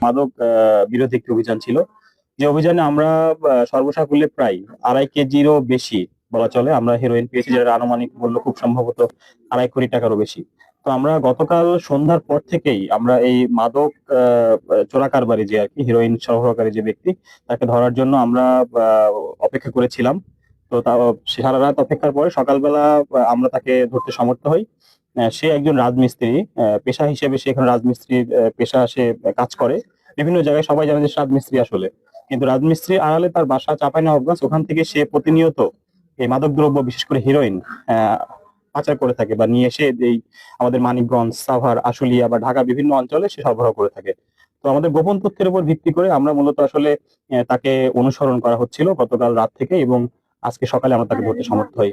মাদক বিরোধী একটি অভিযান ছিল, যে অভিযানে আমরা সর্বসাকুল্যে প্রায় 2.5 কেজিরও বেশি বলা চলে আমরা হেরোইন পেয়েছি, যেটা আনুমানিক মূল্য খুব সম্ভবত 2.5 কোটি টাকারও বেশি। তো আমরা গতকাল সন্ধ্যার পর থেকেই আমরা এই মাদক চোরা কারবারি, যে আর কি হিরোইন সরবরাহকারী যে ব্যক্তি, তাকে ধরার জন্য আমরা অপেক্ষা করেছিলাম। তো তা সারা রাত অপেক্ষার পরে সকালবেলা আমরা তাকে ধরতে সমর্থ হই। সে একজন রাজমিস্ত্রি, পেশা হিসেবে সে এখন রাজমিস্ত্রির পেশা, সে কাজ করে বিভিন্ন জায়গায়। সবাই জানে যে সে রাজমিস্ত্রি আসলে, কিন্তু রাজমিস্ত্রি আড়ালে তার বাসা চাঁপাইনবাবগঞ্জ। ওখান থেকে সে প্রতিনিয়ত এই মাদকদ্রব্য, বিশেষ করে হিরোইন পাচার করে থাকে বা নিয়ে এসে এই আমাদের মানিকগঞ্জ, সাভার, আশুলিয়া বা ঢাকা বিভিন্ন অঞ্চলে সে সরবরাহ করে থাকে। তো আমাদের গোপন তথ্যের উপর ভিত্তি করে আমরা মূলত আসলে তাকে অনুসরণ করা হচ্ছিল গতকাল রাত থেকে, এবং আজকে সকালে আমরা তাকে ধরতে সমর্থ হই।